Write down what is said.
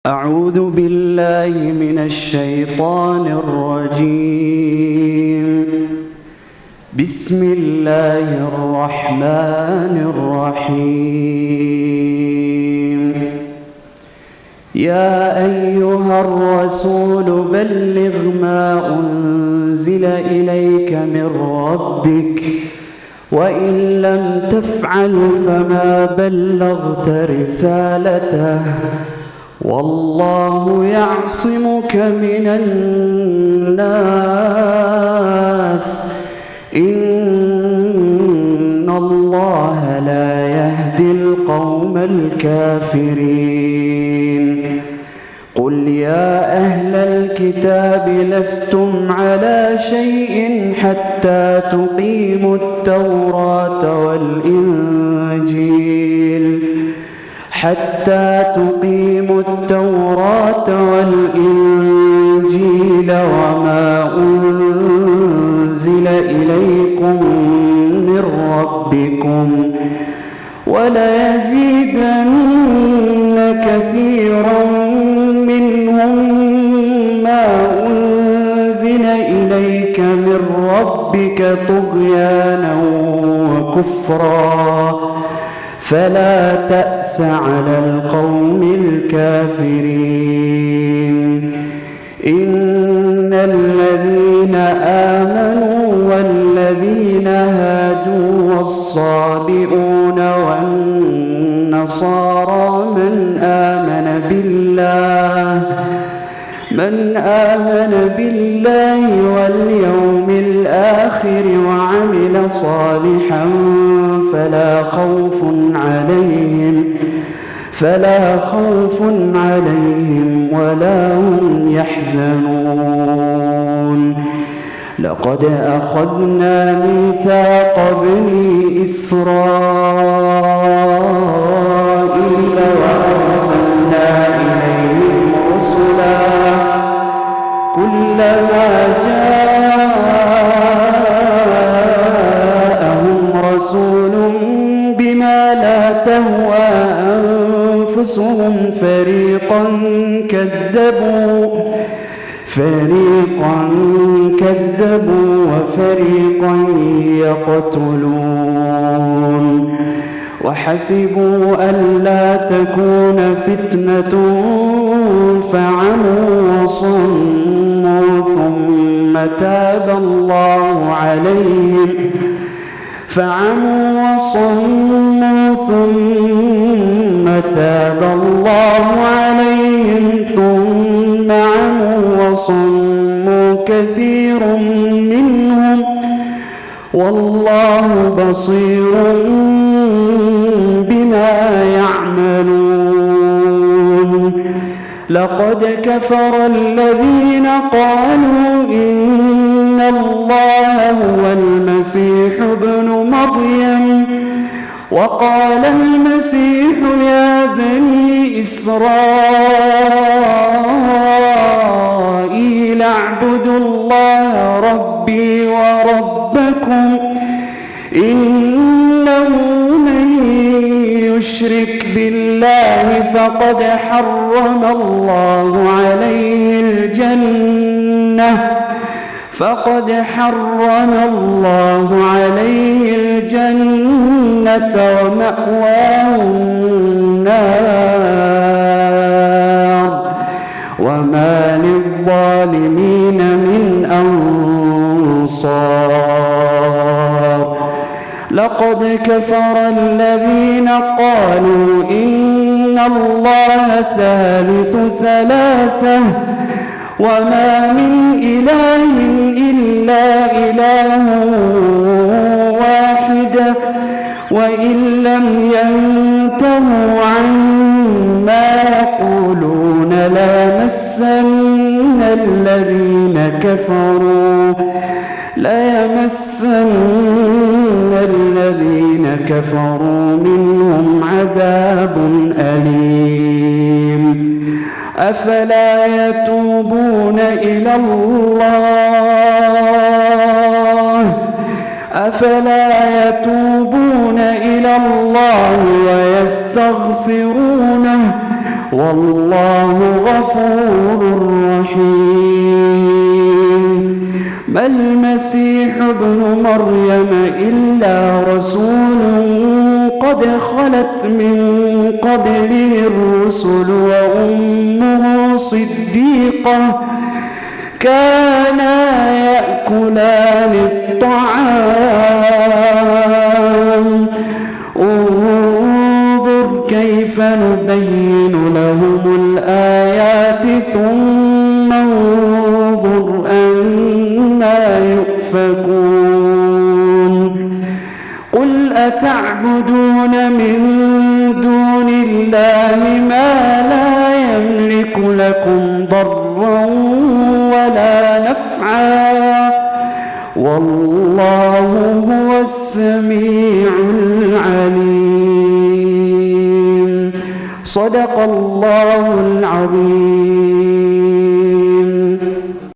أعوذ بالله من الشيطان الرجيم. بسم الله الرحمن الرحيم. يا أيها الرسول بلغ ما أنزل إليك من ربك وإن لم تفعل فما بلغت رسالته والله يعصمك من الناس إن الله لا يهدي القوم الكافرين. قل يا أهل الكتاب لستم على شيء حتى تقيموا التوراة والإنجيل وما أنزل إليكم من ربكم وليزيدن كثيرا منهم ما أنزل إليك من ربك طغيانا وكفرا فلا تأس على القوم الكافرين. إن الذين آمنوا والذين هادوا والصابئون والنصارى من آمن بالله واليوم الآخر وعمل صالحا فلا خوف عليهم ولا هم يحزنون. لقد أخذنا ميثاق بني إسرائيل وأرسلنا إليهم رسلا كلما جاءهم رسول بما لا تهوى أنفسهم فريقا كذبوا وفريقا يقتلون. وحسبوا ألا تكون فتنة فعموا وصموا ثم تاب الله عليهم ثم عموا وصموا كثير منهم والله بصير بما يعملون. لقد كفر الذين قالوا إن الله هو المسيح ابن مريم وقال المسيح يا بني إسرائيل اعبدوا الله ربي وربكم إنه من يشرك بالله فقد حرم الله عليه الجنة ومأواه النار وما للظالمين من أنصار. لقد كفر الذين قالوا إن الله ثالث ثلاثة وما من إله إلا إله واحد وإن لم ينتهوا عما يقولون ليمسن الذين كفروا منهم عذاب أليم. أفلا يتوبون إلى الله ويستغفرونه والله غفور رحيم. ما المسيح ابن مريم إلا رسول قد خلت من قبله الرسل وأمه صديقة كانا يأكلان الطعام انظر كيف نبين لهم الآيات ثم انظر أنا يؤفكون. قل أتعبدون من دون الله ما لا يملك لكم ضرا ولا نفعا والله هو السميع العليم. صدق الله العظيم.